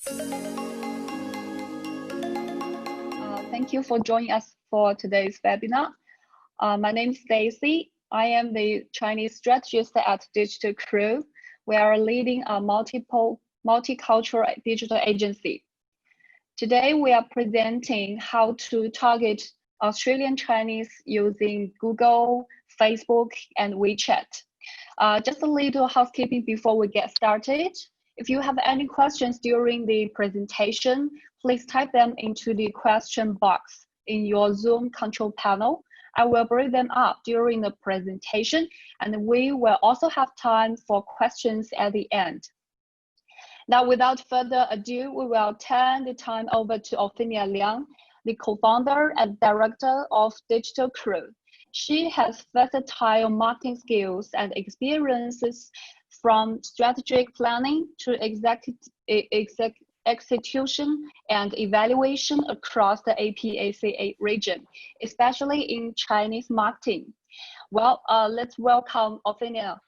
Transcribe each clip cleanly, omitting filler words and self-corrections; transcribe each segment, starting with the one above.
Thank you for joining us for today's webinar. My name is Stacy. I am the Chinese strategist at Digital Crew. We are leading a multicultural digital agency. Today, we are presenting how to target Australian Chinese using Google, Facebook, and WeChat. Just a little housekeeping before we get started. If you have any questions during the presentation, please type them into the question box in your Zoom control panel. I will bring them up during the presentation, and we will also have time for questions at the end. Now, without further ado, we will turn the time over to Ophelia Liang, the co-founder and director of Digital Crew. She has versatile marketing skills and experiences from strategic planning to execution and evaluation across the APACA region, especially in Chinese marketing. Well, let's welcome Ophelia.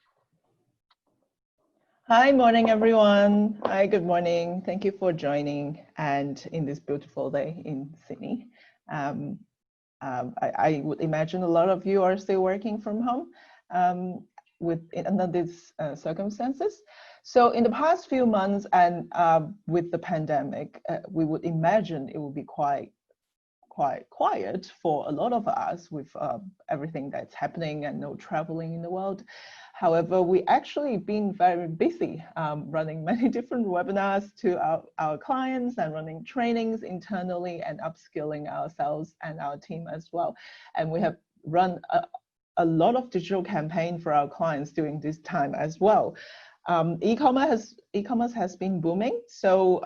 Hi, morning, everyone. Hi, good morning. Thank you for joining, and in this beautiful day in Sydney. I would imagine a lot of you are still working from home under these circumstances. So in the past few months and with the pandemic, we would imagine it would be quite quiet for a lot of us with everything that's happening and no traveling in the world. However, we actually been very busy running many different webinars to our clients and running trainings internally and upskilling ourselves and our team as well. And we have run a lot of digital campaign for our clients during this time as well. E-commerce has been booming, so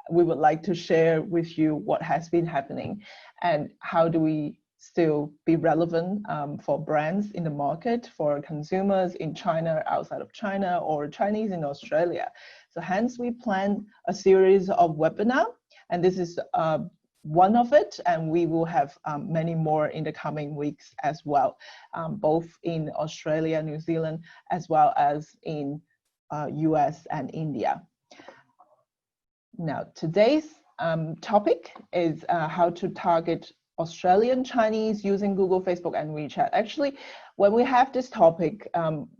we would like to share with you what has been happening and how do we still be relevant for brands in the market, for consumers in China, outside of China, or Chinese in Australia. So hence we plan a series of webinars, and this is one of it, and we will have many more in the coming weeks as well, both in Australia, New Zealand, as well as in US and India. Now, today's topic is how to target Australian Chinese using Google, Facebook, and WeChat. Actually, when we have this topic,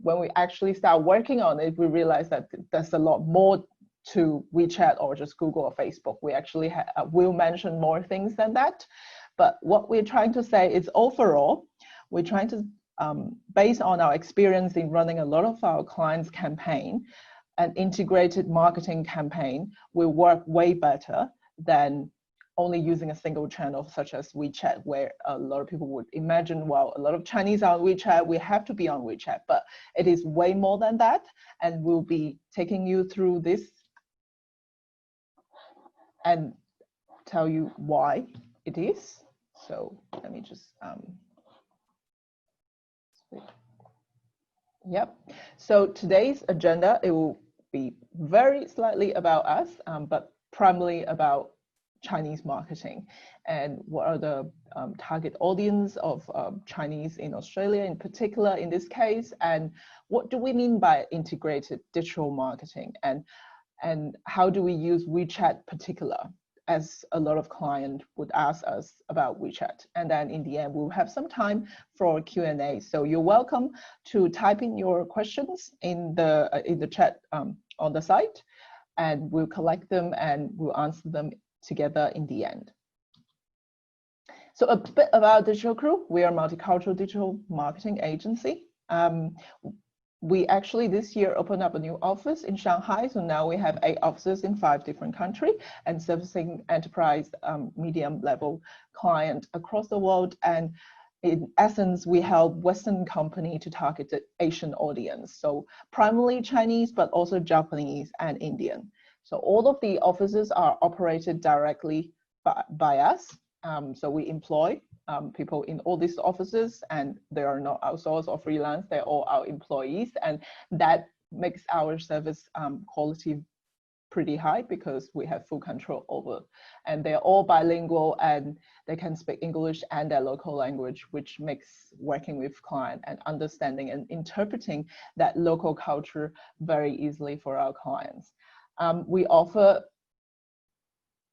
when we actually start working on it, we realize that there's a lot more to WeChat or just Google or Facebook. We actually will mention more things than that. But what we're trying to say is overall, we're trying to, based on our experience in running a lot of our clients' campaign, an integrated marketing campaign will work way better than only using a single channel such as WeChat, where a lot of people would imagine, well, a lot of Chinese are on WeChat, we have to be on WeChat, but it is way more than that. And we'll be taking you through this and tell you why it is. So let me just, yep. So today's agenda, it will be very slightly about us, but primarily about Chinese marketing and what are the target audience of Chinese in Australia in particular in this case, and what do we mean by integrated digital marketing, and how do we use WeChat particular, as a lot of clients would ask us about WeChat. And then in the end, we'll have some time for Q&A. So you're welcome to type in your questions in the chat on the site, and we'll collect them and we'll answer them together in the end. So a bit about Digital Crew. We are a multicultural digital marketing agency. We actually this year opened up a new office in Shanghai. So now we have 8 offices in 5 different countries and servicing enterprise medium level client across the world. And in essence, we help Western company to target the Asian audience. So primarily Chinese, but also Japanese and Indian. So all of the offices are operated directly by us. So we employ people in all these offices, and they are not outsourced or freelance, they're all our employees. And that makes our service quality pretty high because we have full control over, and they're all bilingual and they can speak English and their local language, which makes working with client and understanding and interpreting that local culture very easily for our clients. We offer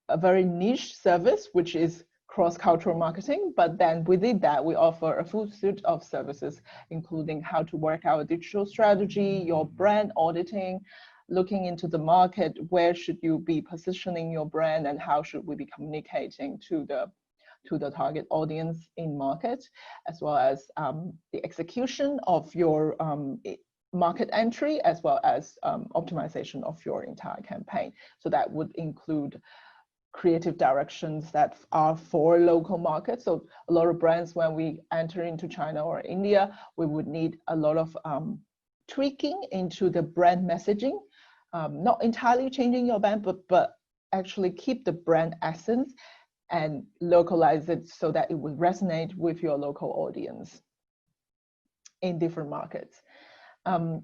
a very niche service, which is cross-cultural marketing, but then within that, we offer a full suite of services, including how to work out a digital strategy, your brand auditing, looking into the market, where should you be positioning your brand, and how should we be communicating to the target audience in market, as well as the execution of your market entry, as well as optimization of your entire campaign. So that would include creative directions that are for local markets. So a lot of brands, when we enter into China or India, we would need a lot of tweaking into the brand messaging, not entirely changing your brand, but actually keep the brand essence and localize it so that it would resonate with your local audience in different markets.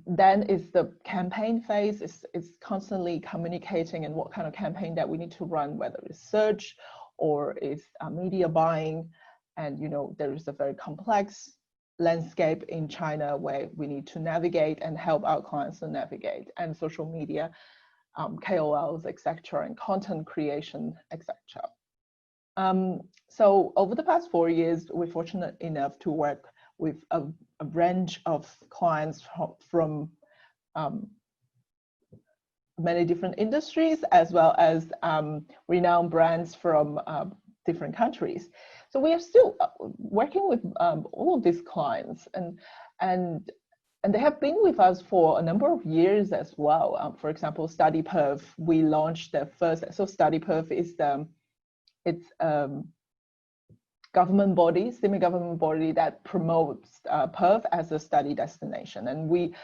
Then is the campaign phase, is constantly communicating and what kind of campaign that we need to run, whether it's search or it's media buying. And there is a very complex landscape in China where we need to navigate and help our clients to navigate, and social media, KOLs, etc., and content creation, etc. So over the past 4 years, we're fortunate enough to work with a range of clients from many different industries, as well as renowned brands from different countries. So we are still working with all of these clients, and they have been with us for a number of years as well. For example, StudyPerf, we launched the first. So StudyPerf is it's government body, semi-government body that promotes Perth as a study destination. And we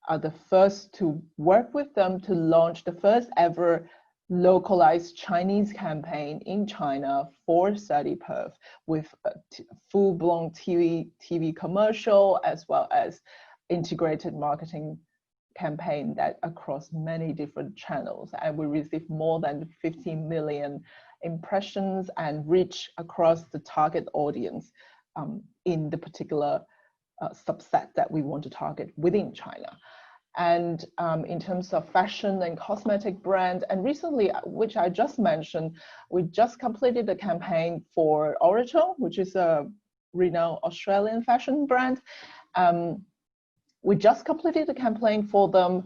are the first to work with them to launch the first ever localized Chinese campaign in China for StudyPerf, with a full-blown TV commercial, as well as integrated marketing campaign that across many different channels. And we received more than 15 million impressions and reach across the target audience in the particular subset that we want to target within China. And in terms of fashion and cosmetic brand, and recently, which I just mentioned, we just completed a campaign for Oracle, which is a renowned Australian fashion brand. We just completed a campaign for them,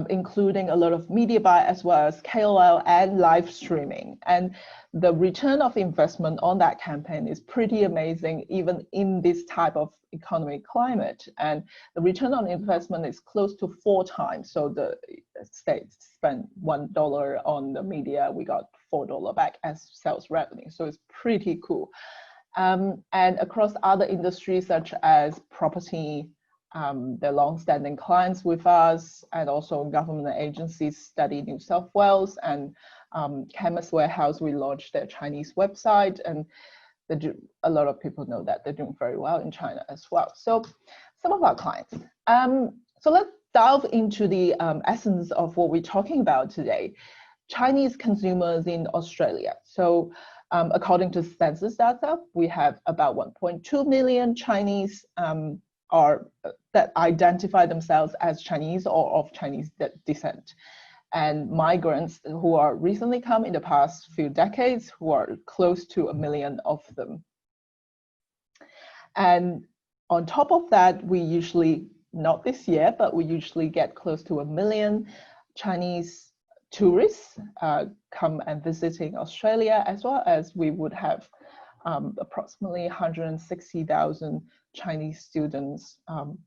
including a lot of media buy, as well as KOL and live streaming. And the return of investment on that campaign is pretty amazing, even in this type of economic climate. And the return on investment is close to 4 times. So the states spent $1 on the media, we got $4 back as sales revenue. So it's pretty cool. And across other industries such as property, the long-standing clients with us, and also government agencies, Study New South Wales and Chemist Warehouse, we launched their Chinese website, and a lot of people know that they're doing very well in China as well. So some of our clients. So let's delve into the essence of what we're talking about today. Chinese consumers in Australia. So according to census data, we have about 1.2 million Chinese that identify themselves as Chinese or of Chinese descent, and migrants who are recently come in the past few decades, who are close to 1 million of them. And on top of that, we usually, not this year, but we usually get close to 1 million Chinese tourists come and visiting Australia, as well as we would have approximately 160,000 Chinese students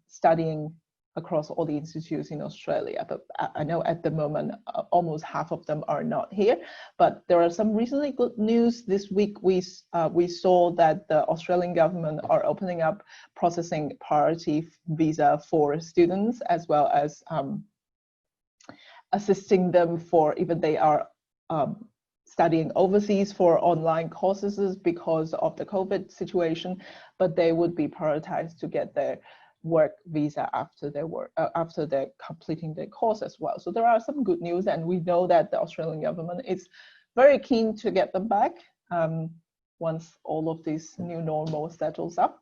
studying across all the institutes in Australia. But I know at the moment, almost half of them are not here. But there are some recently good news. This week, we saw that the Australian government are opening up processing priority visa for students, as well as assisting them for even they are studying overseas for online courses because of the COVID situation, but they would be prioritized to get their work visa after they're completing their course as well. So there are some good news, and we know that the Australian government is very keen to get them back once all of this new normal settles up.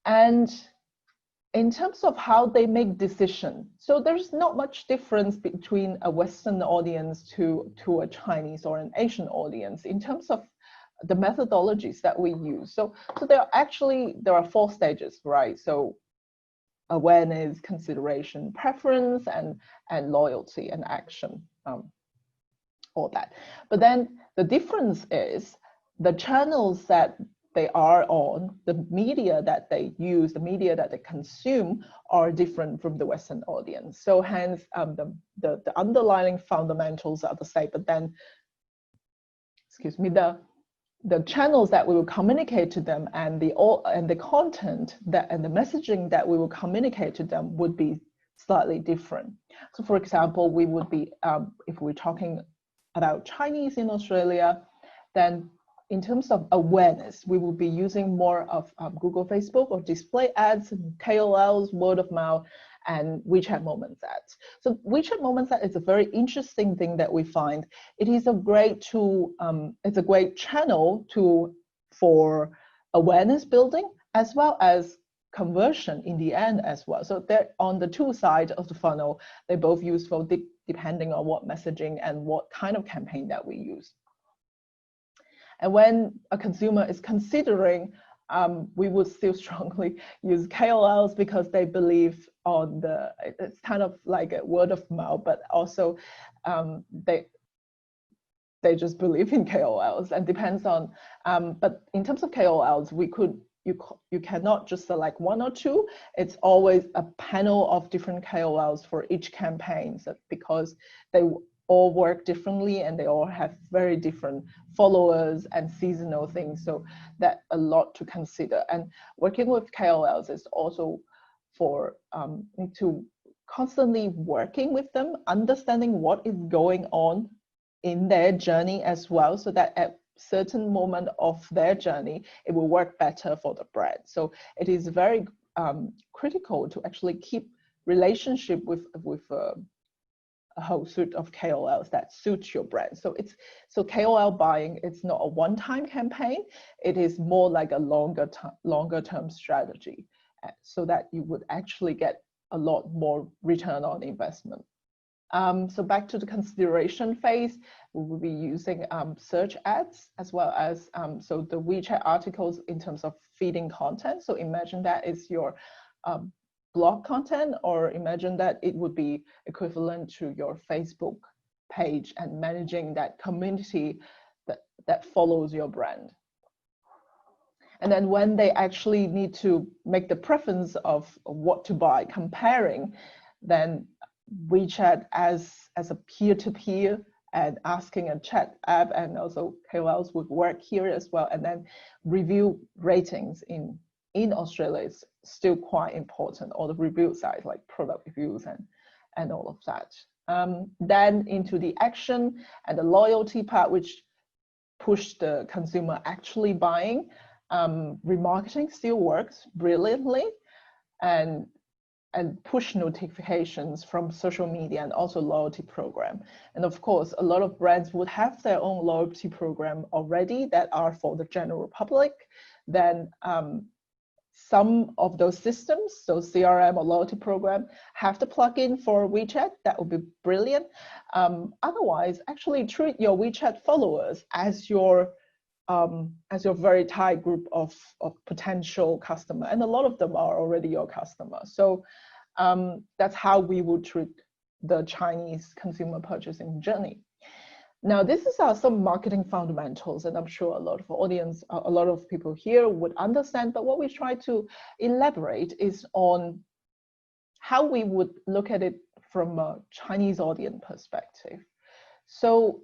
And in terms of how they make decision, so there's not much difference between a Western audience to a Chinese or an Asian audience in terms of the methodologies that we use. So there are 4 stages, right? So awareness, consideration, preference, and loyalty and action, all that. But then the difference is the channels that they are on, the media that they use, the media that they consume are different from the Western audience. So hence the underlying fundamentals are the same, but then, excuse me, the channels that we will communicate to them and the content and the messaging that we will communicate to them would be slightly different. So for example, we would be, if we're talking about Chinese in Australia, then in terms of awareness, we will be using more of Google, Facebook, or display ads, KOLs, word of mouth, and WeChat Moments ads. So WeChat Moments ads is a very interesting thing that we find. It is a great tool, it's a great channel for awareness building as well as conversion in the end as well. So they're on the 2 sides of the funnel. They're both useful depending on what messaging and what kind of campaign that we use. And when a consumer is considering, we would still strongly use KOLs because they believe on it's kind of like a word of mouth, but also they just believe in KOLs, and depends on, but in terms of KOLs, you cannot just select 1 or 2. It's always a panel of different KOLs for each campaign, so because they all work differently and they all have very different followers and seasonal things. So that's a lot to consider. And working with KOLs is also for to constantly working with them, understanding what is going on in their journey as well, so that at certain moment of their journey, it will work better for the brand. So it is very critical to actually keep relationship with a whole suite of KOLs that suits your brand. So KOL buying, it's not a one-time campaign. It is more like a longer term strategy, so that you would actually get a lot more return on investment. So back to the consideration phase, we will be using search ads as well as so the WeChat articles in terms of feeding content. So imagine that is your blog content, or imagine that it would be equivalent to your Facebook page and managing that community that follows your brand. And then when they actually need to make the preference of what to buy, comparing, then WeChat as a peer-to-peer and asking a chat app, and also KOLs would work here as well. And then review ratings in Australia is still quite important, all the review sites like product reviews and all of that. Then into the action and the loyalty part, which push the consumer actually buying. Remarketing still works brilliantly, and push notifications from social media, and also loyalty program. And of course, a lot of brands would have their own loyalty program already that are for the general public. Then some of those systems, so CRM or loyalty program, have the plugin for WeChat. That would be brilliant. Otherwise, actually treat your WeChat followers as your very tight group of potential customer, and a lot of them are already your customer. So that's how we would treat the Chinese consumer purchasing journey. Now, this is some marketing fundamentals, and I'm sure a lot of people here would understand, but what we try to elaborate is on how we would look at it from a Chinese audience perspective. So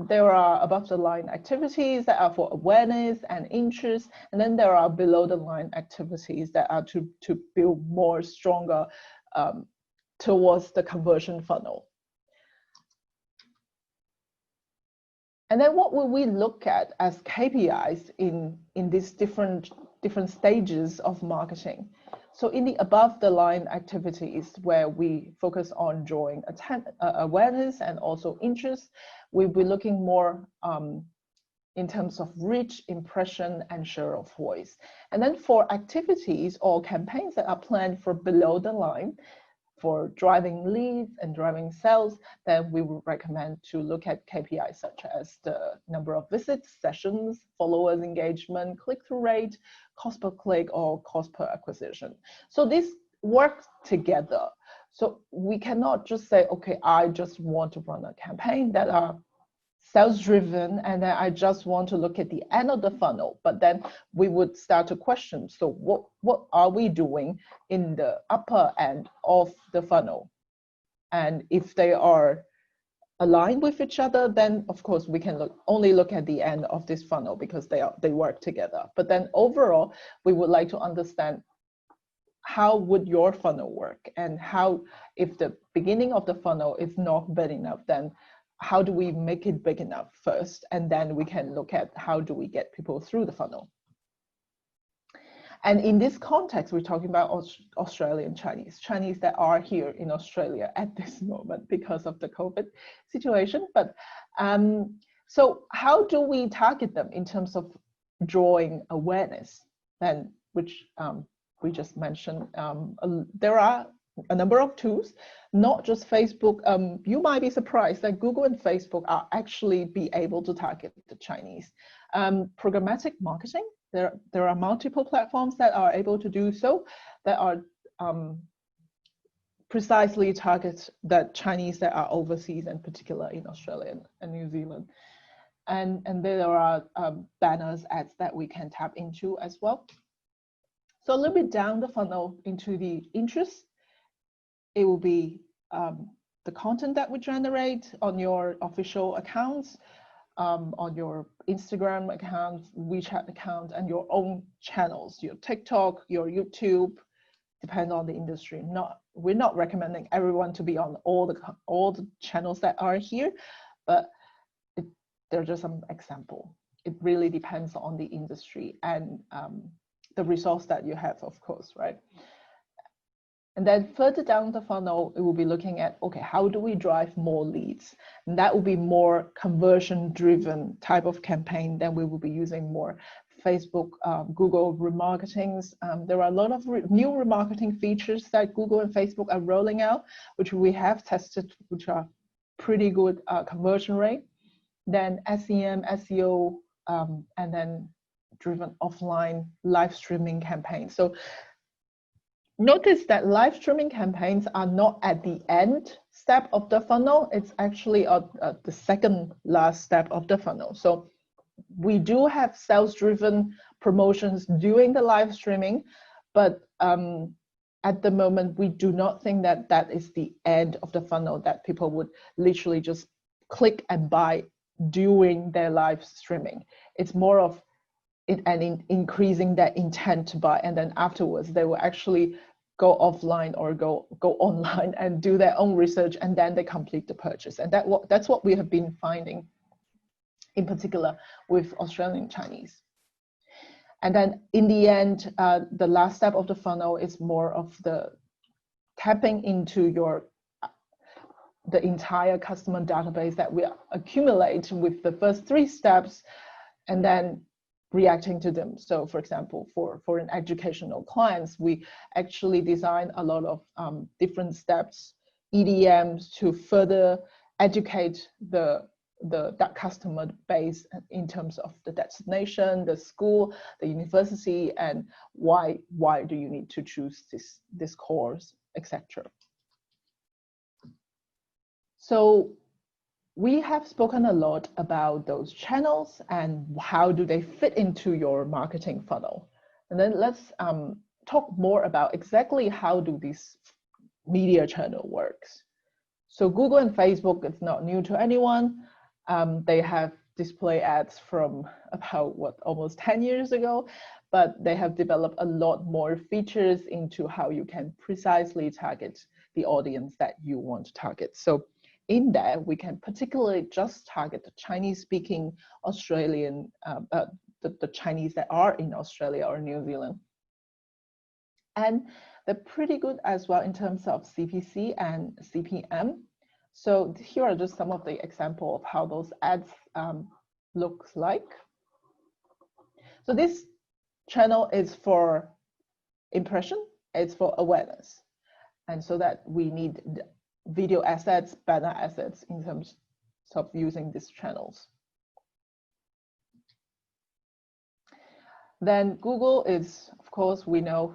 there are above the line activities that are for awareness and interest, and then there are below the line activities that are to build more stronger towards the conversion funnel. And then what will we look at as KPIs in these different stages of marketing? So in the above the line activities, where we focus on drawing awareness and also interest, we'll be looking more in terms of reach, impression, and share of voice. And then for activities or campaigns that are planned for below the line, for driving leads and driving sales, then we would recommend to look at KPIs such as the number of visits, sessions, followers engagement, click-through rate, cost per click, or cost per acquisition. So this works together. So we cannot just say, okay, I just want to run a campaign that are sales driven, and then I just want to look at the end of the funnel. But then we would start to question, so what are we doing in the upper end of the funnel? And if they are aligned with each other, then of course we can only look at the end of this funnel because they work together. But then overall, we would like to understand how would your funnel work, and how, if the beginning of the funnel is not big enough, then how do we make it big enough first? And then we can look at how do we get people through the funnel. And in this context, we're talking about Australian Chinese that are here in Australia at this moment because of the COVID situation. But so how do we target them in terms of drawing awareness? Then, which we just mentioned, there are a number of tools, not just Facebook. You might be surprised that Google and Facebook are actually be able to target the Chinese. Programmatic marketing, there are multiple platforms that are able to do so, that are precisely target the Chinese that are overseas, and particular in Australia and New Zealand. And there are banners, ads that we can tap into as well. So a little bit down the funnel into the interest, it will be the content that we generate on your official accounts, on your Instagram account, WeChat account, and your own channels, your TikTok, your YouTube, depend on the industry. We're not recommending everyone to be on all the channels that are here, but there are just some example. It really depends on the industry and the resource that you have, of course, right? And then further down the funnel, it will be looking at, okay, how do we drive more leads? And that will be more conversion-driven type of campaign. Then we will be using more Facebook, Google remarketings. There are a lot of new remarketing features that Google and Facebook are rolling out, which we have tested, which are pretty good conversion rate. Then SEM, SEO, and then driven offline live streaming campaigns. So notice that live streaming campaigns are not at the end step of the funnel. It's actually the second last step of the funnel. So we do have sales-driven promotions during the live streaming, but at the moment, we do not think that that is the end of the funnel, that people would literally just click and buy during their live streaming. It's more of increasing that intent to buy, and then afterwards they will actually go offline or go online and do their own research, and then they complete the purchase. And that's what we have been finding, in particular with Australian Chinese. And then in the end, the last step of the funnel is more of the tapping into the entire customer database that we accumulate with the first 3 steps, and then reacting to them. So for example, for an educational clients, we actually design a lot of different steps, EDMs, to further educate that customer base in terms of the destination, the school, the university, and why do you need to choose this course, etc. So we have spoken a lot about those channels and how do they fit into your marketing funnel. And then let's talk more about exactly how do this media channel works. So Google and Facebook, it's not new to anyone. They have display ads from about almost 10 years ago, but they have developed a lot more features into how you can precisely target the audience that you want to target. So in that, we can particularly just target the Chinese-speaking Australian, the Chinese that are in Australia or New Zealand. And they're pretty good as well in terms of CPC and CPM. So here are just some of the example of how those ads looks like. So this channel is for impression, it's for awareness. And so that we need video assets, banner assets in terms of using these channels. Then Google is, of course, we know,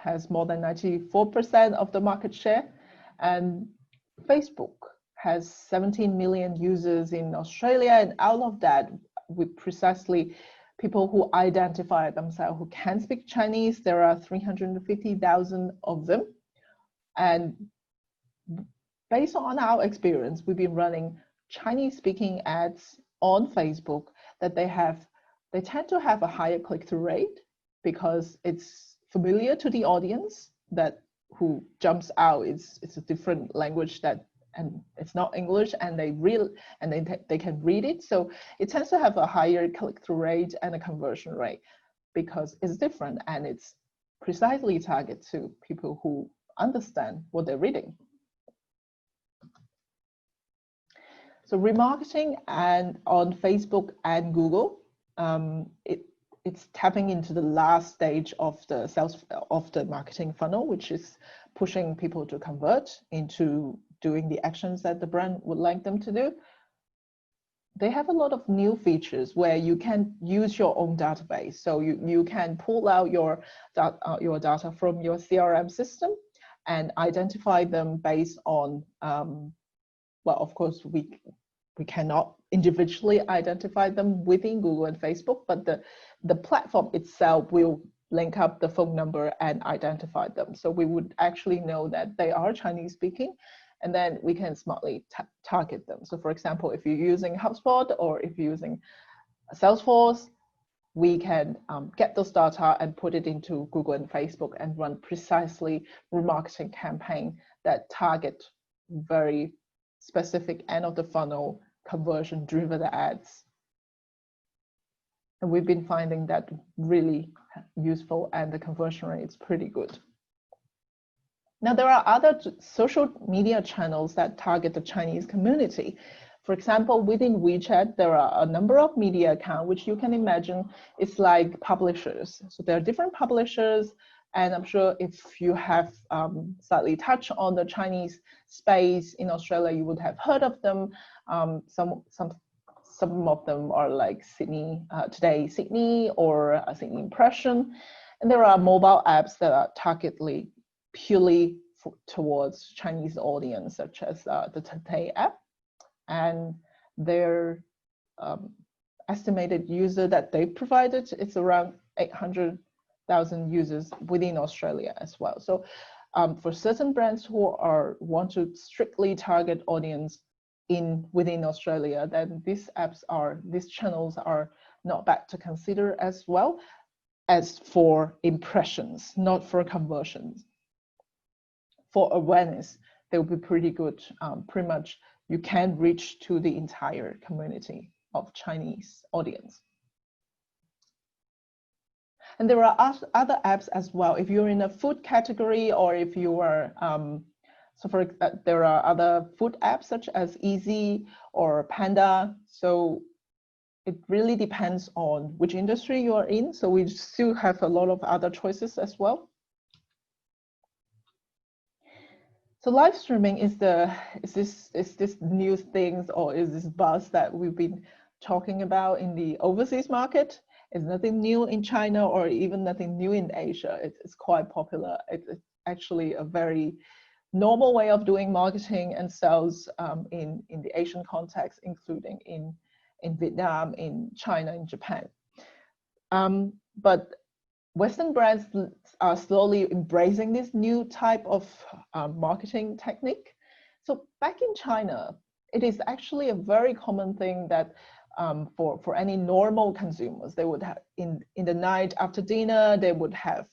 has more than 94% of the market share. And Facebook has 17 million users in Australia. And out of that, with precisely people who identify themselves who can speak Chinese, there are 350,000 of them. And based on our experience, we've been running Chinese speaking ads on Facebook that they tend to have a higher click-through rate because it's familiar to the audience that who jumps out. It's a different language and it's not English, and they can read it. So it tends to have a higher click-through rate and a conversion rate because it's different and it's precisely targeted to people who understand what they're reading. So remarketing and on Facebook and Google, it's tapping into the last stage of the marketing funnel, which is pushing people to convert into doing the actions that the brand would like them to do. They have a lot of new features where you can use your own database. So you can pull out your data from your CRM system and identify them based on, well, of course, we cannot individually identify them within Google and Facebook, but the platform itself will link up the phone number and identify them. So we would actually know that they are Chinese speaking, and then we can smartly target them. So for example, if you're using HubSpot or if you're using Salesforce, we can get those data and put it into Google and Facebook and run precisely remarketing campaign that target very specific end of the funnel conversion driven ads. And we've been finding that really useful and the conversion rate is pretty good. Now there are other social media channels that target the Chinese community. For example, within WeChat, there are a number of media accounts, which you can imagine it's like publishers. So there are different publishers. And I'm sure if you have slightly touched on the Chinese space in Australia, you would have heard of them. Some of them are like Sydney Today Sydney or Sydney Impression. And there are mobile apps that are targeted purely towards Chinese audience, such as the Today app. And their estimated user that they provided, it's around 800,000 users within Australia as well. So for certain brands who want to strictly target audience within Australia, then these channels are not bad to consider as well as for impressions, not for conversions. For awareness, they will be pretty good. Pretty much you can reach to the entire community of Chinese audience. And there are other apps as well. If you're in a food category, or if you are, there are other food apps such as Easy or Panda. So it really depends on which industry you are in. So we still have a lot of other choices as well. So live streaming is this new things, or is this buzz that we've been talking about in the overseas market. It's nothing new in China or even nothing new in Asia. It's quite popular. It's actually a very normal way of doing marketing and sales in the Asian context, including in Vietnam, in China, in Japan. But Western brands are slowly embracing this new type of marketing technique. So back in China, it is actually a very common thing that for any normal consumers, they would have in the night after dinner, they would have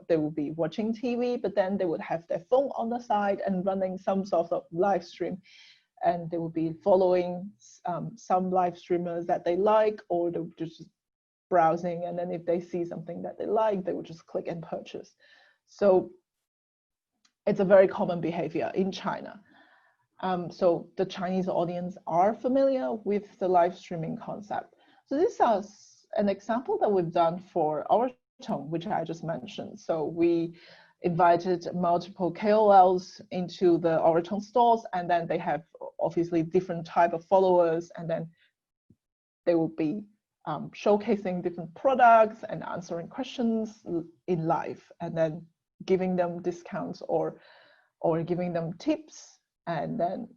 they would be watching TV, but then they would have their phone on the side and running some sort of live stream. And they would be following some live streamers that they like, or they would just browsing, and then if they see something that they like, they would just click and purchase. So it's a very common behavior in China. So the Chinese audience are familiar with the live streaming concept. So these are an example that we've done for our tone, which I just mentioned. So we invited multiple KOLs into the Oraton stores, and then they have obviously different type of followers, and then they will be showcasing different products and answering questions in live, and then giving them discounts or giving them tips, and then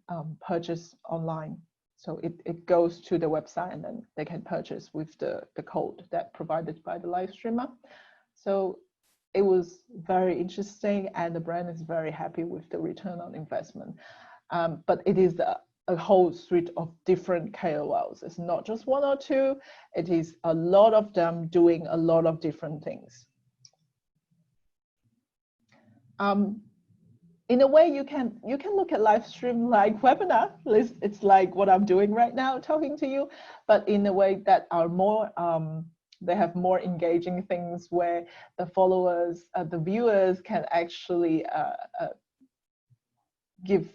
purchase online. So it goes to the website, and then they can purchase with the code that provided by the live streamer. So it was very interesting, and the brand is very happy with the return on investment. But it is a whole suite of different KOLs. It's not just one or two. It is a lot of them doing a lot of different things. In a way, you can look at live stream like webinar. It's like what I'm doing right now, talking to you, but in a way that are more they have more engaging things where the followers, the viewers can actually give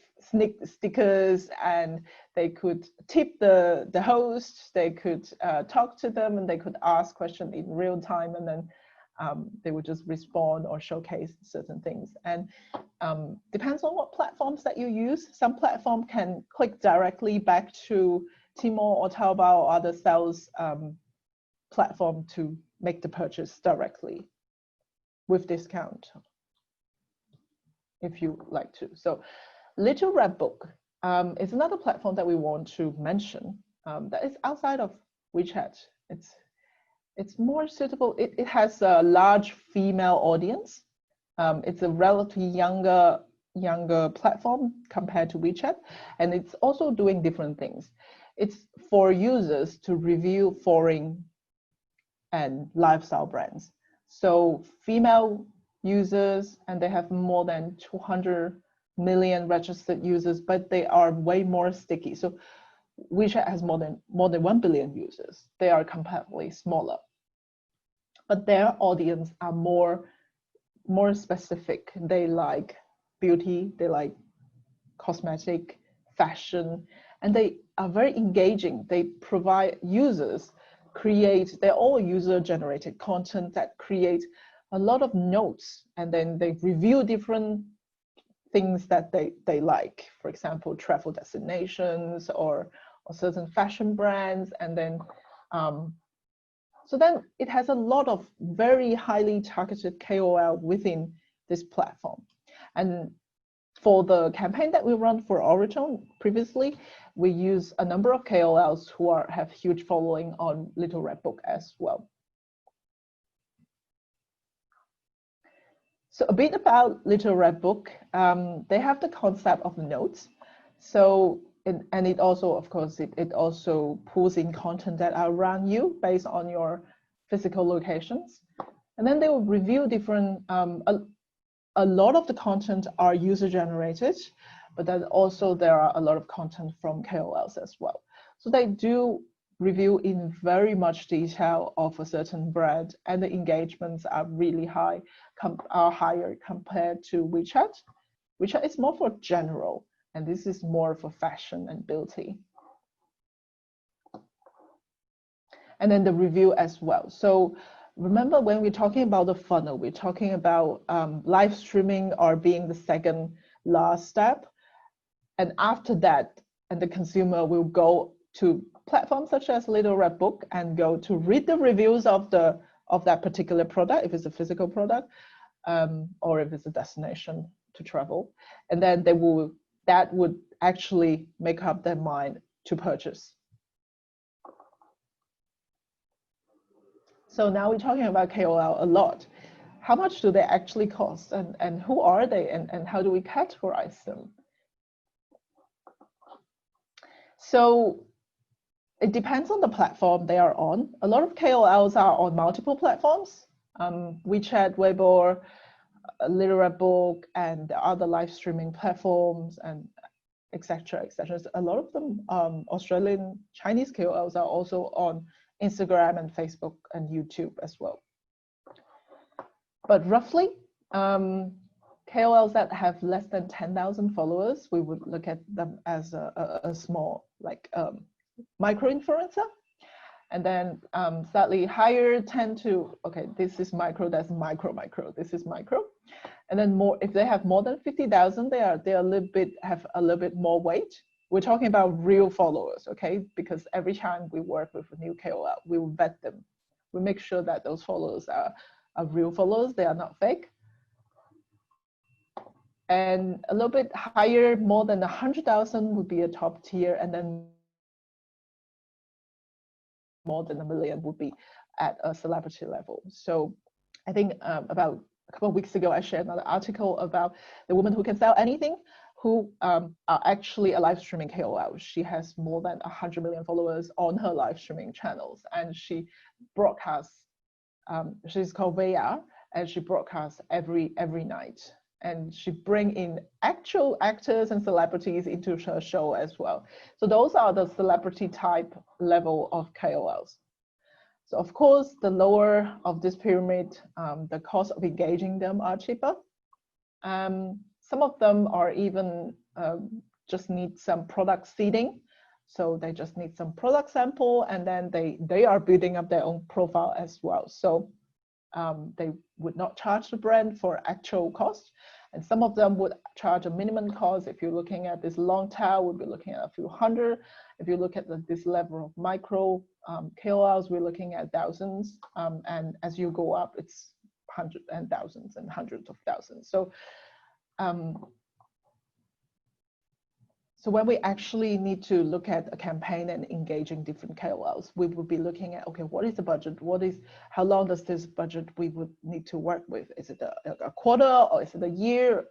stickers, and they could tip the host, they could talk to them, and they could ask questions in real time, and then they would just respond or showcase certain things. And depends on what platforms that you use. Some platform can click directly back to Tmall or Taobao or other sales platform to make the purchase directly with discount if you like to. So Little Red Book is another platform that we want to mention that is outside of WeChat. It's more suitable. It has a large female audience. It's a relatively younger platform compared to WeChat, and it's also doing different things. It's for users to review foreign and lifestyle brands. So female users, and they have more than 200 million registered users, but they are way more sticky. So WeChat has more than 1 billion users. They are comparatively smaller, but their audience are more specific. They like beauty, they like cosmetic, fashion, and they are very engaging. They provide users they're all user-generated content that create a lot of notes, and then they review different things that they like. For example, travel destinations or certain fashion brands, and then so then it has a lot of very highly targeted KOL within this platform. And for the campaign that we run for Oraton previously, we use a number of KOLs who have huge following on Little Red Book as well. So a bit about Little Red Book. They have the concept of notes. So and it also, of course, it also pulls in content that are around you based on your physical locations. And then they will review different, a lot of the content are user generated, but then also there are a lot of content from KOLs as well. So they do review in very much detail of a certain brand, and the engagements are really high, are higher compared to WeChat. WeChat is more for general, and this is more for fashion and beauty. And then the review as well. So remember, when we're talking about the funnel, we're talking about live streaming or being the second last step. And after that, and the consumer will go to platforms such as Little Red Book and go to read the reviews of that particular product, if it's a physical product, or if it's a destination to travel. And then that would actually make up their mind to purchase. So now we're talking about KOL a lot. How much do they actually cost, and who are they, and how do we categorize them? So it depends on the platform they are on. A lot of KOLs are on multiple platforms, WeChat, Weibo, Little Red Book, and other live streaming platforms, and etc. etc. A lot of them, Australian Chinese KOLs, are also on Instagram and Facebook and YouTube as well. But roughly, KOLs that have less than 10,000 followers, we would look at them as a small, like micro influencer. And then slightly higher tend to, okay, this is micro, that's micro, this is micro. And then more, if they have more than 50,000, they are a little bit, have a little bit more weight. We're talking about real followers, okay? Because every time we work with a new KOL, we will vet them. We make sure that those followers are real followers, they are not fake. And a little bit higher, more than 100,000 would be a top tier, and then more than 1 million would be at a celebrity level. So I think about a couple of weeks ago, I shared another article about the woman who can sell anything, who are actually a live streaming KOL. She has more than 100 million followers on her live streaming channels, and she broadcasts. She's called VR, and she broadcasts every night. And she bring in actual actors and celebrities into her show as well. So those are the celebrity type level of KOLs. So of course, the lower of this pyramid, the cost of engaging them are cheaper. Some of them are even just need some product seeding. So they just need some product sample, and then they are building up their own profile as well. So they would not charge the brand for actual cost. And some of them would charge a minimum cost. If you're looking at this long tail, we'll be looking at a few hundred. If you look at this level of micro KOLs, we're looking at thousands. And as you go up, it's hundreds and thousands and hundreds of thousands. So when we actually need to look at a campaign and engaging different KOLs, we would be looking at, okay, what is the budget? How long does this budget we would need to work with? Is it a quarter or is it a year?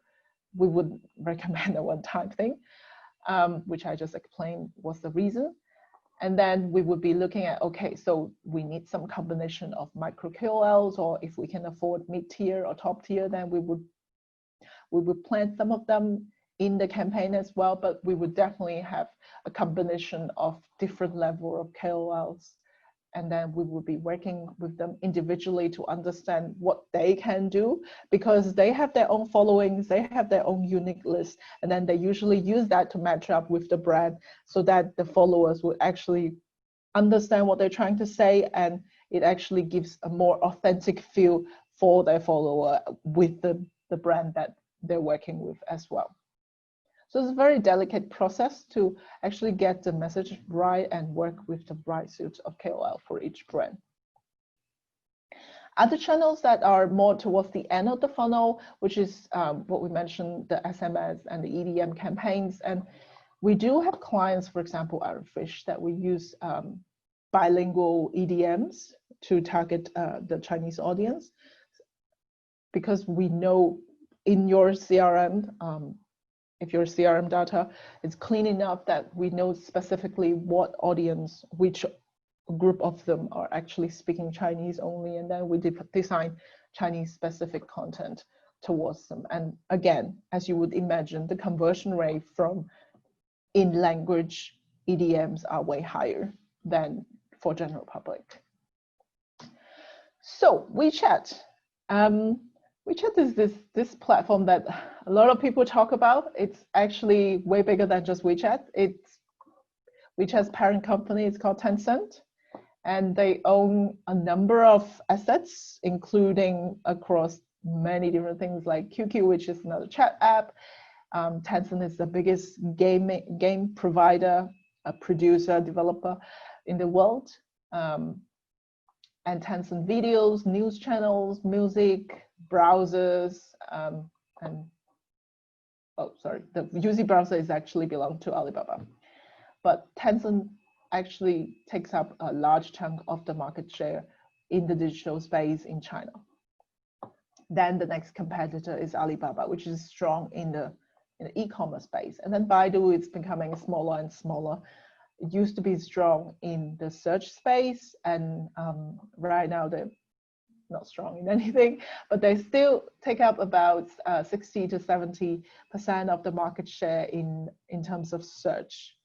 We would recommend a one-time thing, which I just explained was the reason. And then we would be looking at, okay, so we need some combination of micro KOLs, or if we can afford mid-tier or top tier, then we would plan some of them in the campaign as well, but we would definitely have a combination of different level of KOLs. And then we will be working with them individually to understand what they can do, because they have their own followings, they have their own unique list, and then they usually use that to match up with the brand so that the followers would actually understand what they're trying to say, and it actually gives a more authentic feel for their follower with the brand that they're working with as well. So it's a very delicate process to actually get the message right and work with the right suit of KOL for each brand. Other channels that are more towards the end of the funnel, which is what we mentioned, the SMS and the EDM campaigns. And we do have clients, for example, Iron Fish, that we use bilingual EDMs to target the Chinese audience, because we know in your CRM, if your CRM data is clean enough that we know specifically what audience, which group of them are actually speaking Chinese only, and then we design Chinese specific content towards them. And again, as you would imagine, the conversion rate from in-language EDMs are way higher than for general public. So WeChat. WeChat is this platform that a lot of people talk about. It's actually way bigger than just WeChat. It's WeChat's parent company. It's called Tencent, and they own a number of assets, including across many different things like QQ, which is another chat app. Tencent is the biggest game provider, a producer, developer in the world. And Tencent videos, news channels, music, browsers, and oh, sorry, the UC browser is actually belong to Alibaba. But Tencent actually takes up a large chunk of the market share in the digital space in China. Then the next competitor is Alibaba, which is strong in the e-commerce space. And then Baidu is becoming smaller and smaller. It used to be strong in the search space, and right now they're not strong in anything, but they still take up about 60 to 70% of the market share in terms of search.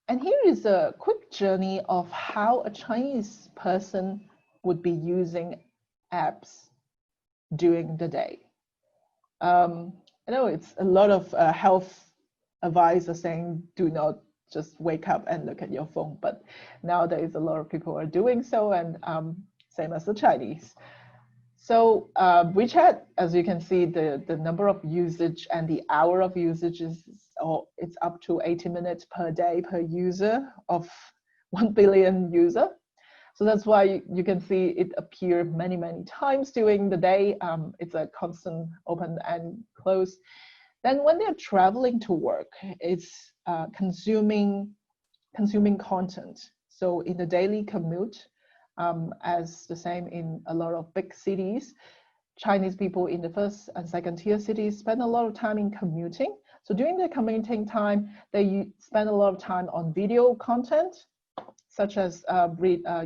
And here is a quick journey of how a Chinese person would be using apps during the day. I know it's a lot of health advice are saying do not just wake up and look at your phone. But nowadays, a lot of people are doing so, and same as the Chinese. So WeChat, as you can see, the number of usage and the hour of usage it's up to 80 minutes per day per user of 1 billion user. So that's why you can see it appear many times during the day. It's a constant open and close. Then when they're traveling to work, it's consuming content. So in the daily commute, as the same in a lot of big cities, Chinese people in the first and second tier cities spend a lot of time in commuting. So during the commuting time, they spend a lot of time on video content, such as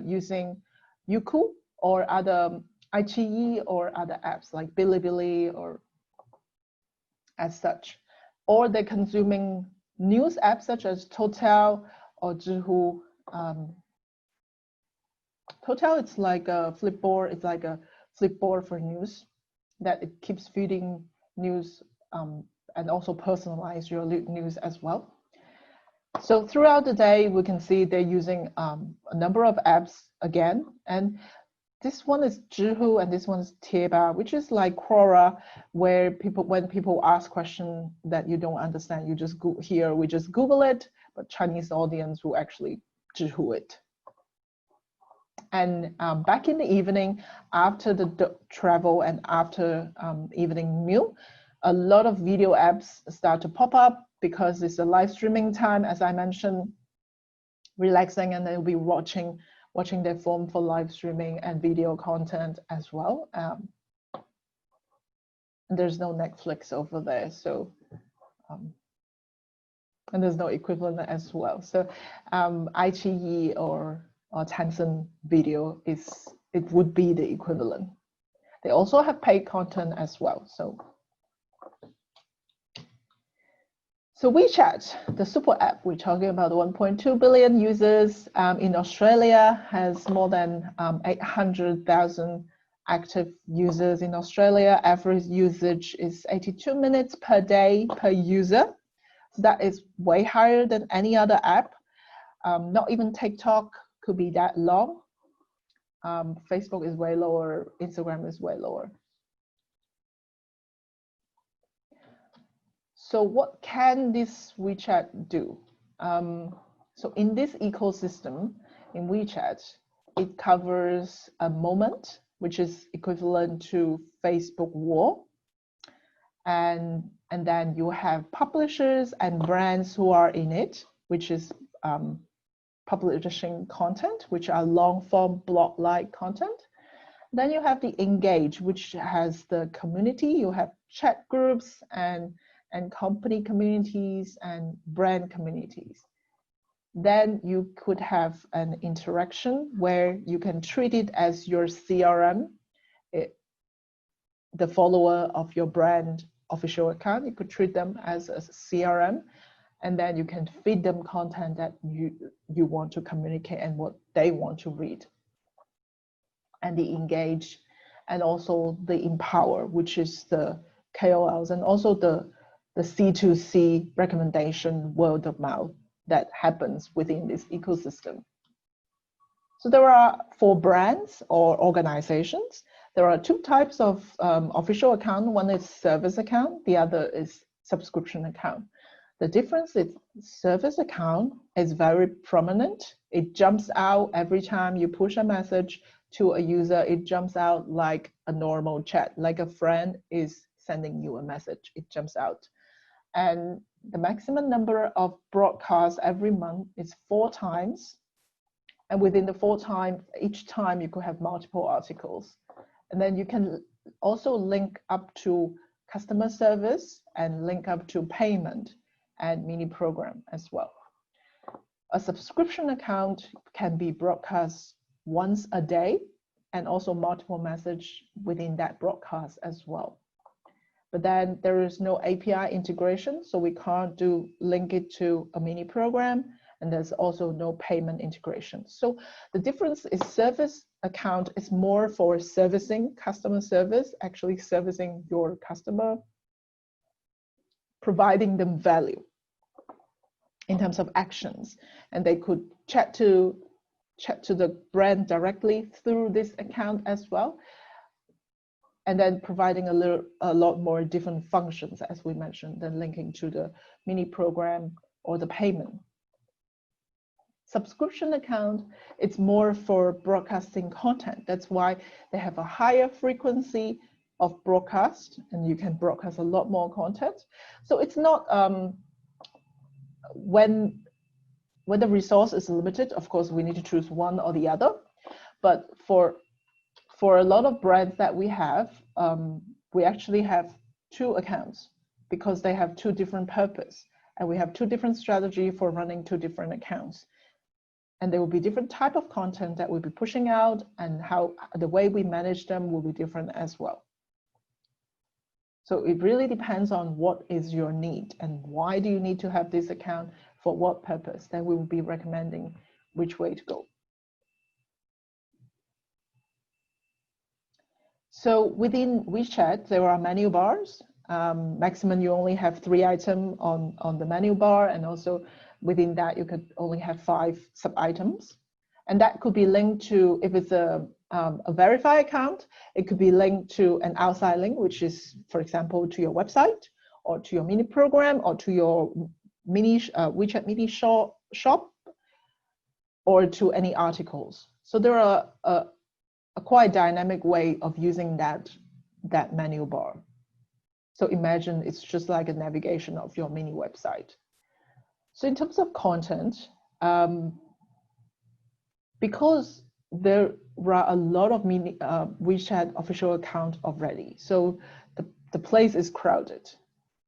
using Youku or other iQIYI or other apps like Bilibili or as such. Or they're consuming news apps such as Total or Zhihu. Total, it's like a Flipboard. It's like a Flipboard for news that it keeps feeding news and also personalize your news as well. So throughout the day, we can see they're using a number of apps again. And this one is Zhihu and this one is Tieba, which is like Quora, where when people ask questions that you don't understand, you just go here, we just Google it, but Chinese audience will actually Zhihu it. And back in the evening, after the travel and after evening meal, a lot of video apps start to pop up because it's a live streaming time, as I mentioned, relaxing, and they'll be watching their phone for live streaming and video content as well. And there's no Netflix over there, so and there's no equivalent as well. So iQIYI or Tencent Video would be the equivalent. They also have paid content as well. So WeChat, the super app, we're talking about 1.2 billion users in Australia, has more than 800,000 active users in Australia. Average usage is 82 minutes per day per user. So that is way higher than any other app. Not even TikTok could be that long. Facebook is way lower, Instagram is way lower. So what can this WeChat do? So in this ecosystem, in WeChat, it covers a moment, which is equivalent to Facebook Wall. And then you have publishers and brands who are in it, which is publishing content, which are long-form blog-like content. Then you have the Engage, which has the community. You have chat groups and company communities and brand communities. Then you could have an interaction where you can treat it as your CRM, the follower of your brand official account. You could treat them as a CRM, and then you can feed them content that you want to communicate and what they want to read. And the Engage, and also the Empower, which is the KOLs, and also the C2C recommendation, word of mouth that happens within this ecosystem. So there are, for brands or organizations, there are two types of official account. One is service account, the other is subscription account. The difference is service account is very prominent. It jumps out every time you push a message to a user. It jumps out like a normal chat, like a friend is sending you a message, it jumps out. And the maximum number of broadcasts every month is 4 times. And within the 4 times, each time you could have multiple articles. And then you can also link up to customer service and link up to payment and mini program as well. A subscription account can be broadcast once a day and also multiple message within that broadcast as well. But then there is no API integration, so we can't link it to a mini program, and there's also no payment integration. So the difference is service account is more for servicing customer service, actually servicing your customer, providing them value in terms of actions, and they could chat to the brand directly through this account as well, and then providing a lot more different functions, as we mentioned, than linking to the mini program or the payment. Subscription account, it's more for broadcasting content. That's why they have a higher frequency of broadcast, and you can broadcast a lot more content. So it's not when the resource is limited, of course, we need to choose one or the other. But for a lot of brands that we have, we actually have 2 accounts because they have 2 different purposes, and we have 2 different strategies for running 2 different accounts. And there will be different type of content that we'll be pushing out, and how the way we manage them will be different as well. So it really depends on what is your need and why do you need to have this account, for what purpose. Then we will be recommending which way to go. So within WeChat, there are menu bars. Maximum, you only have 3 items on the menu bar, and also within that, you could only have 5 sub-items. And that could be linked to, if it's a verified account, it could be linked to an outside link, which is, for example, to your website, or to your mini program, or to your mini WeChat mini shop, or to any articles. So there are a quite dynamic way of using that menu bar. So imagine it's just like a navigation of your mini website. So in terms of content, because there are a lot of mini WeChat official accounts already, so the place is crowded.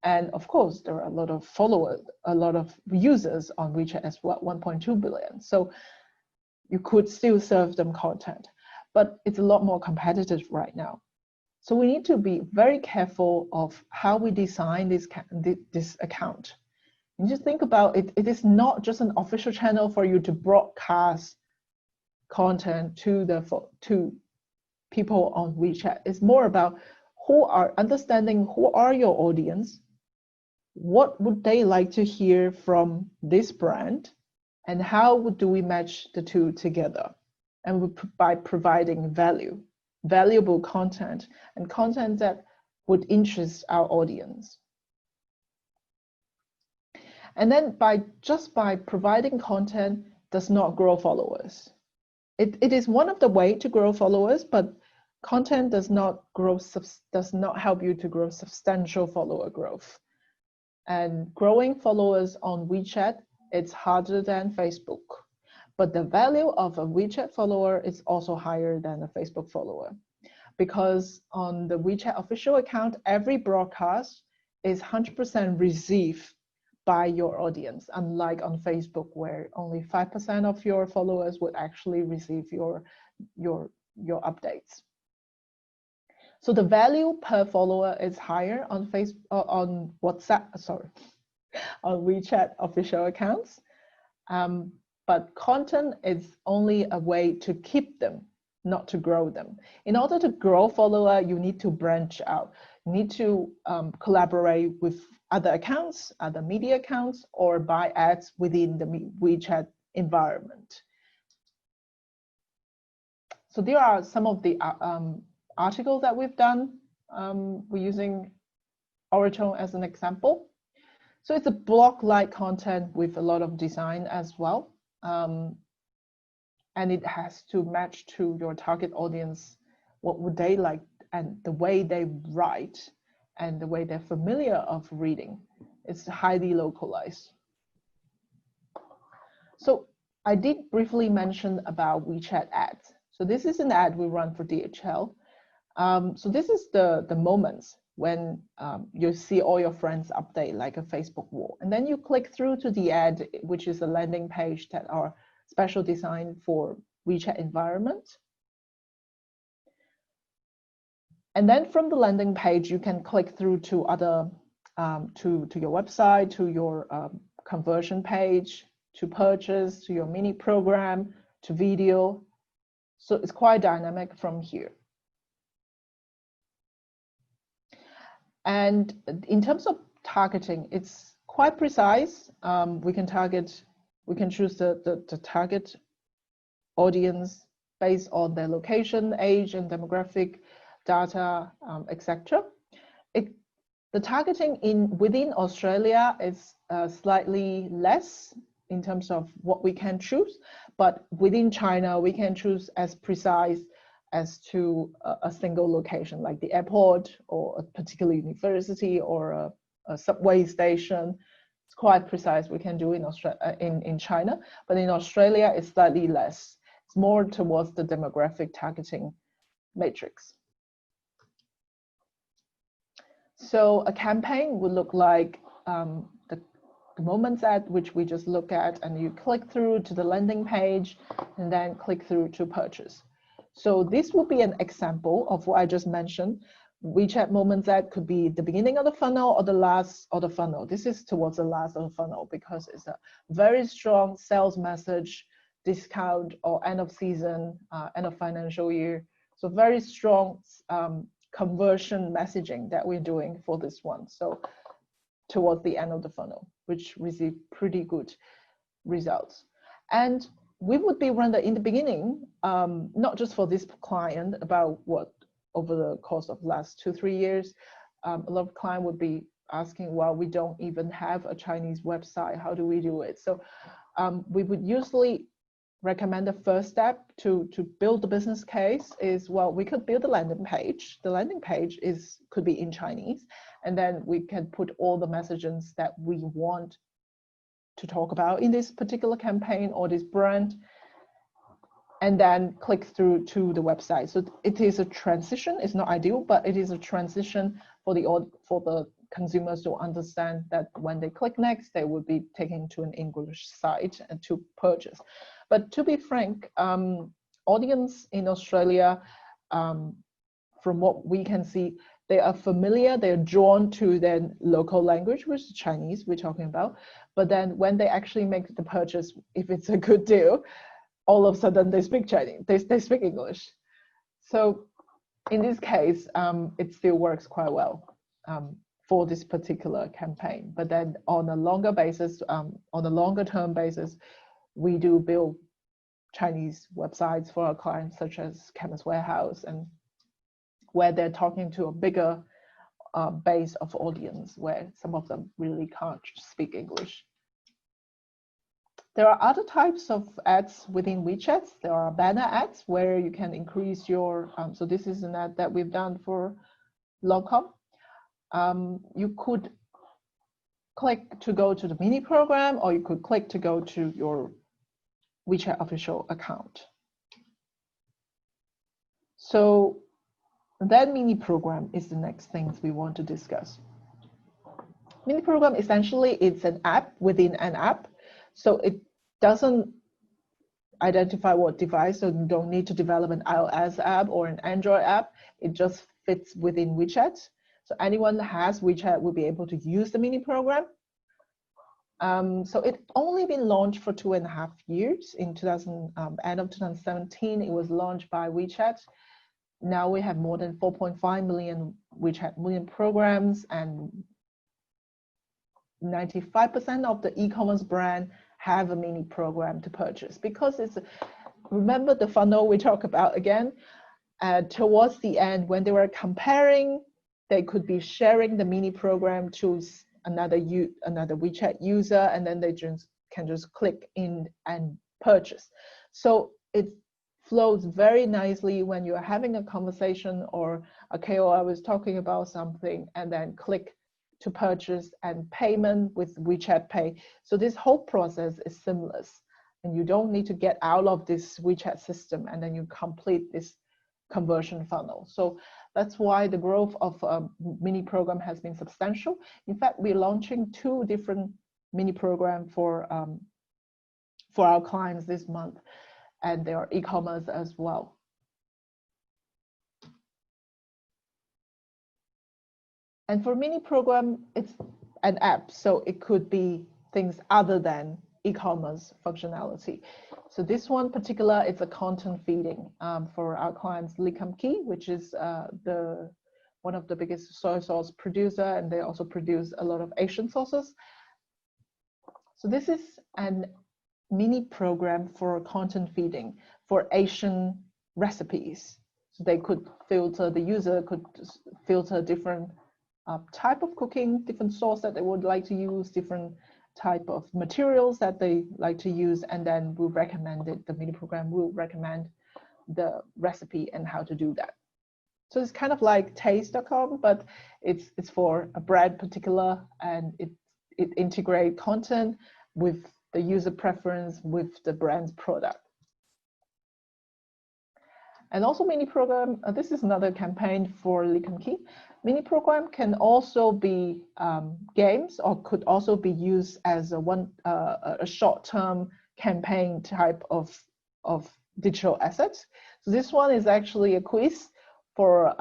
And of course, there are a lot of followers, a lot of users on WeChat as well, 1.2 billion. So you could still serve them content, but it's a lot more competitive right now. So we need to be very careful of how we design this account. You just think about it, it is not just an official channel for you to broadcast content to people on WeChat. It's more about understanding who are your audience, what would they like to hear from this brand, and how do we match the 2 together? And by providing valuable content, and content that would interest our audience. And then just by providing content does not grow followers. It is one of the ways to grow followers, but content does not help you to grow substantial follower growth. And growing followers on WeChat, it's harder than Facebook. But the value of a WeChat follower is also higher than a Facebook follower. Because on the WeChat official account, every broadcast is 100% received by your audience, unlike on Facebook, where only 5% of your followers would actually receive your updates. So the value per follower is higher on on WeChat official accounts, but content is only a way to keep them, not to grow them. In order to grow follower, you need to branch out. You need to collaborate with other accounts, other media accounts, or buy ads within the WeChat environment. So there are some of the articles that we've done. We're using Overtone as an example. So it's a blog-like content with a lot of design as well. And it has to match to your target audience, what would they like, and the way they write, and the way they're familiar of reading. It's highly localized. So I did briefly mention about WeChat Ads. So this is an ad we run for DHL. So this is the moments when you see all your friends update like a Facebook wall. And then you click through to the ad, which is a landing page that are special designed for WeChat environment. And then from the landing page, you can click through to other, to your website, to your conversion page, to purchase, to your mini program, to video. So it's quite dynamic from here. And in terms of targeting, it's quite precise. we can choose the target audience based on their location, age, and demographic data, etc. The targeting within Australia is slightly less in terms of what we can choose, but within China, we can choose as precise as to a single location, like the airport or a particular university or a subway station. It's quite precise we can do in China, but in Australia, it's slightly less. It's more towards the demographic targeting matrix. So a campaign would look like the moments ad, which we just look at, and you click through to the landing page and then click through to purchase. So this would be an example of what I just mentioned. WeChat Moments ad could be the beginning of the funnel or the last of the funnel. This is towards the last of the funnel because it's a very strong sales message, discount, or end of season, end of financial year. So very strong conversion messaging that we're doing for this one. So towards the end of the funnel, which receive pretty good results. And we would be run in the beginning, not just for this client, about what over the course of last 2-3 years, a lot of clients would be asking, well, we don't even have a Chinese website, how do we do it? So we would usually recommend the first step to build the business case is, well, we could build a landing page. The landing page could be in Chinese, and then we can put all the messages that we want to talk about in this particular campaign or this brand, and then click through to the website. So it is a transition. It's not ideal, but it is a transition for the consumers to understand that when they click next, they will be taken to an English site and to purchase. But to be frank, audience in Australia, from what we can see, they are familiar, they're drawn to their local language, which is Chinese we're talking about. But then when they actually make the purchase, if it's a good deal, all of a sudden they speak Chinese, they speak English. So in this case, it still works quite well for this particular campaign. But then on a longer basis, on a longer term basis, we do build Chinese websites for our clients, such as Chemist Warehouse, and where they're talking to a bigger base of audience, where some of them really can't speak English. There are other types of ads within WeChat. There are banner ads where you can increase your, so this is an ad that we've done for Locom. You could click to go to the mini program, or you could click to go to your WeChat official account. So that mini program is the next things we want to discuss. Mini program, essentially, it's an app within an app. So it doesn't identify what device, so you don't need to develop an iOS app or an Android app. It just fits within WeChat. So anyone that has WeChat will be able to use the mini program. So it's only been launched for 2.5 years. In end of 2017, it was launched by WeChat. Now we have more than 4.5 million WeChat million programs, and 95% of the e-commerce brand have a mini program to purchase, because it's, remember the funnel we talk about again, towards the end when they were comparing, they could be sharing the mini program to another WeChat user, and then they can just click in and purchase. So it flows very nicely when you're having a conversation or a KOL was talking about something, and then click to purchase and payment with WeChat Pay. So this whole process is seamless, and you don't need to get out of this WeChat system and then you complete this conversion funnel. So that's why the growth of mini program has been substantial. In fact, we're launching 2 different mini program for our clients this month, and they are e-commerce as well. And for mini program, it's an app, so it could be things other than e-commerce functionality. So this one particular, it's a content feeding for our clients, Licam Key, which is one of the biggest soy sauce producer, and they also produce a lot of Asian sauces. So this is an mini program for content feeding for Asian recipes. So they could filter, the user could filter different type of cooking, different sauce that they would like to use, different type of materials that they like to use, and then we'll recommend it. The mini program will recommend the recipe and how to do that. So it's kind of like taste.com, but it's for a brand particular, and it integrates content with the user preference with the brand's product. And also mini program, this is another campaign for Lee. Mini program can also be games, or could also be used as a short-term campaign type of digital assets. So this one is actually a quiz for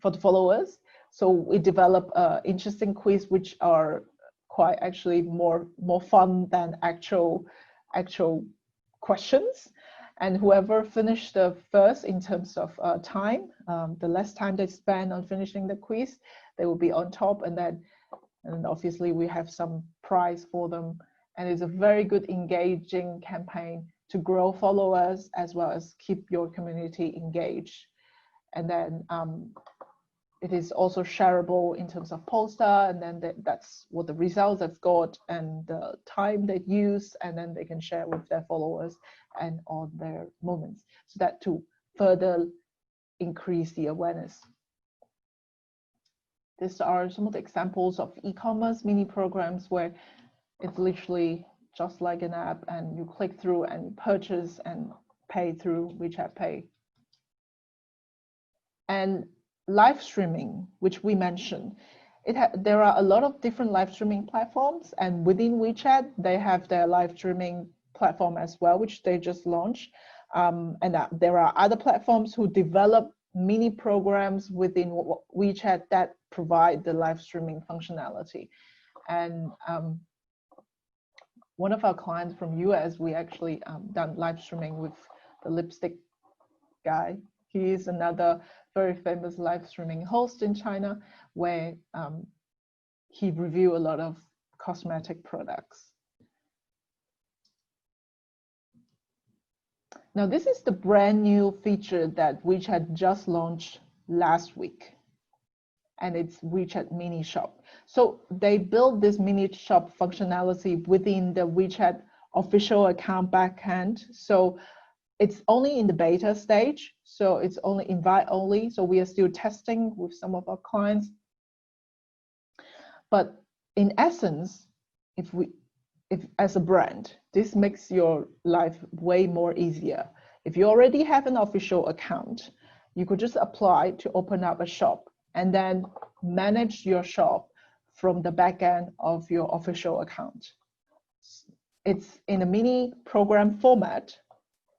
the followers. So we develop interesting quiz which are quite actually more fun than actual questions. And whoever finished the first in terms of time, the less time they spend on finishing the quiz, they will be on top. And obviously we have some prize for them. And it's a very good engaging campaign to grow followers as well as keep your community engaged. And then it is also shareable in terms of poster, and then that's what the results they've got and the time they use, and then they can share with their followers and on their moments, so that to further increase the awareness. These are some of the examples of e-commerce mini programs where it's literally just like an app, and you click through and purchase and pay through WeChat Pay. And live streaming, which we mentioned, there are a lot of different live streaming platforms, and within WeChat they have their live streaming platform as well, which they just launched. And there are other platforms who develop mini programs within WeChat that provide the live streaming functionality. And one of our clients from US, we actually done live streaming with the lipstick guy. He is another very famous live streaming host in China, where he reviewed a lot of cosmetic products. Now, this is the brand new feature that WeChat just launched last week, and it's WeChat Mini Shop. So they built this mini shop functionality within the WeChat official account backend. So it's only in the beta stage, so it's only invite only. So we are still testing with some of our clients. But in essence, if as a brand, this makes your life way more easier. If you already have an official account, you could just apply to open up a shop and then manage your shop from the back end of your official account. It's in a mini program format,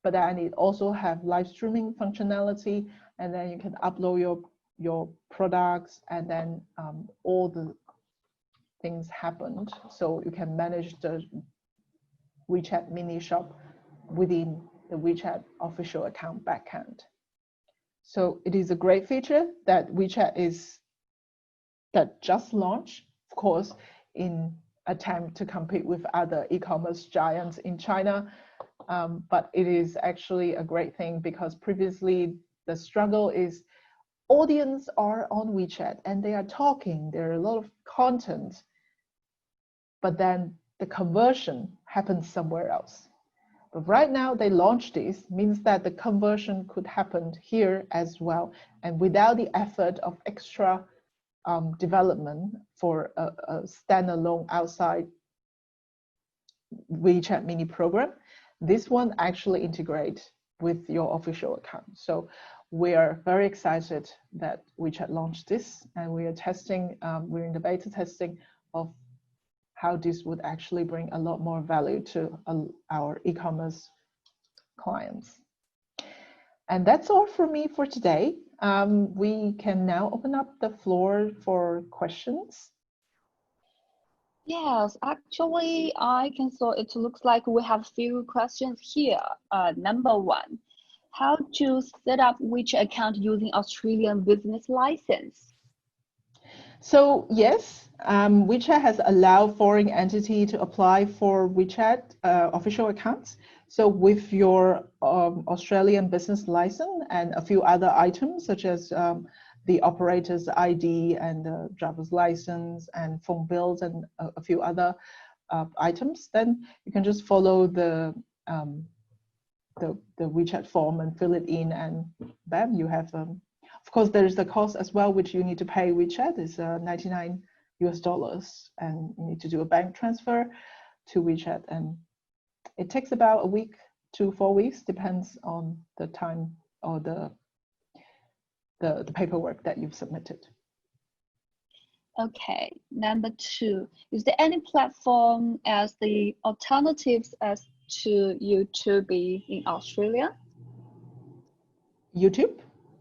but then it also have live streaming functionality, and then you can upload your products, and then all the things happened. So you can manage the WeChat mini shop within the WeChat official account backend. So it is a great feature that WeChat that just launched, of course, in attempt to compete with other e-commerce giants in China. But it is actually a great thing, because previously the struggle is audience are on WeChat and they are talking, there are a lot of content, but then the conversion happens somewhere else. But right now they launched this, means that the conversion could happen here as well, and without the effort of extra development for a standalone outside WeChat mini program. This one actually integrates with your official account. So we are very excited that WeChat launched this, and we are testing, we're in the beta testing of how this would actually bring a lot more value to our e-commerce clients. And that's all for me for today. We can now open up the floor for questions. Yes, actually, I can so it looks like we have few questions here. Number one, how to set up WeChat account using Australian business license? So yes, WeChat has allowed foreign entity to apply for WeChat official accounts. So with your Australian business license and a few other items such as the operator's ID and the driver's license and phone bills and a few other items, then you can just follow the WeChat form and fill it in, and bam, you have of course there is the cost as well which you need to pay WeChat is $99 and you need to do a bank transfer to WeChat, and it takes about a week to 4 weeks, depends on the time or the paperwork that you've submitted. Okay, number 2, is there any platform as the alternatives as to YouTube in Australia? YouTube,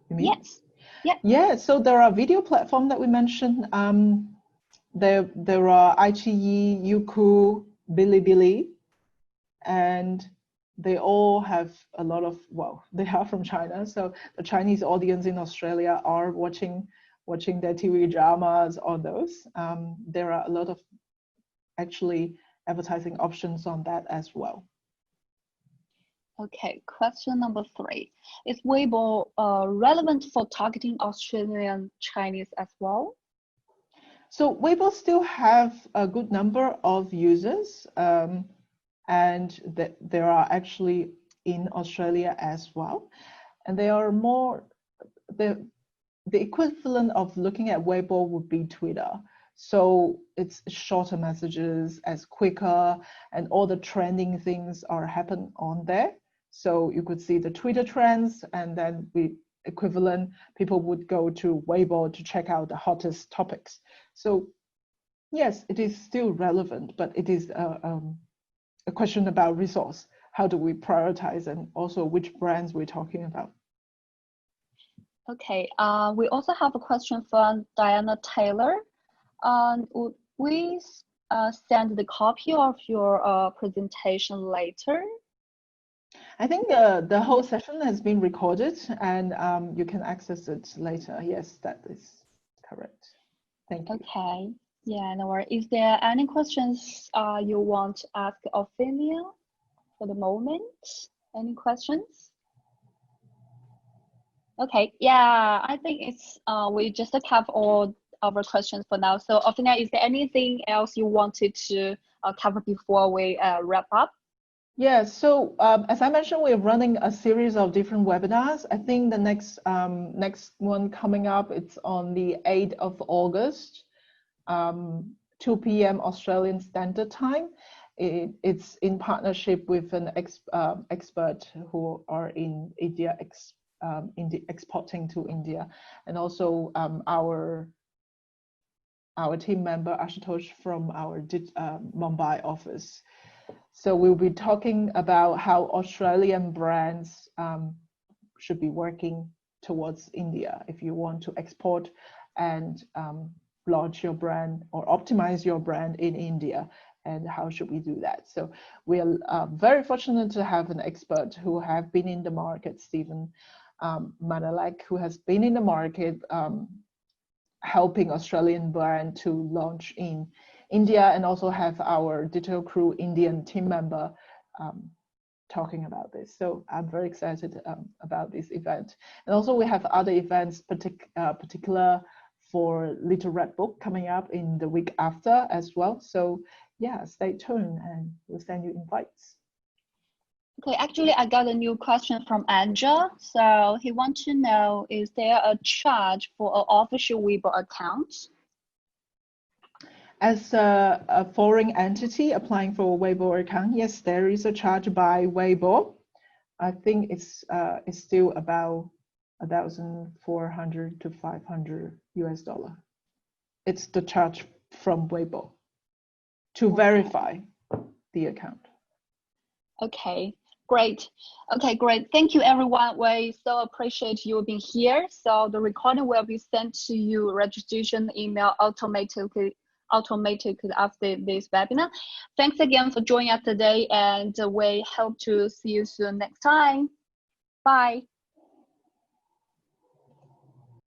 you mean? Yes. Yeah. Yeah, so there are video platform that we mentioned. There are iQIYI, Youku, Bilibili, and they all have a lot of, well, they are from China, so the Chinese audience in Australia are watching their TV dramas on those. There are a lot of actually advertising options on that as well. Okay, question number 3. Is Weibo relevant for targeting Australian Chinese as well? So Weibo still have a good number of users, and there are actually in Australia as well. And they are more, the equivalent of looking at Weibo would be Twitter. So it's shorter messages, as quicker, and all the trending things are happen on there. So you could see the Twitter trends, and then equivalent people would go to Weibo to check out the hottest topics. So yes, it is still relevant, but it is a question about resource. How do we prioritize, and also which brands we're talking about? Okay, we also have a question from Diana Taylor. Would we send the copy of your presentation later? I think the whole session has been recorded, and you can access it later. Yes, that is correct. Thank you. Okay. Yeah, no worries. Is there any questions you want to ask Ophelia for the moment? Any questions? Okay. Yeah, I think it's we just have all our questions for now. So Ophelia, is there anything else you wanted to cover before we wrap up? Yeah, so as I mentioned, we're running a series of different webinars. I think the next one coming up, it's on the 8th of August, 2 p.m. Australian Standard Time. It's in partnership with an expert who are in India, exporting to India, and also our team member Ashutosh from our Mumbai office. So we'll be talking about how Australian brands should be working towards India if you want to export and launch your brand or optimize your brand in India, and how should we do that. So we are very fortunate to have an expert who have been in the market, Stephen Manalek, who has been in the market helping Australian brand to launch in India, and also have our Digital Crew Indian team member talking about this. So I'm very excited about this event. And also we have other events particular for Little Red Book coming up in the week after as well. So yeah, stay tuned and we'll send you invites. Okay, actually I got a new question from Angel. So he wants to know, is there a charge for an official Weibo account? As a foreign entity applying for a Weibo account, yes, there is a charge by Weibo. I think it's still about $1,400 to $500. It's the charge from Weibo to verify the account. Okay, great. Okay, great. Thank you, everyone. We so appreciate you being here. So the recording will be sent to you registration email automatically after this webinar. Thanks again for joining us today, and we hope to see you soon next time. Bye.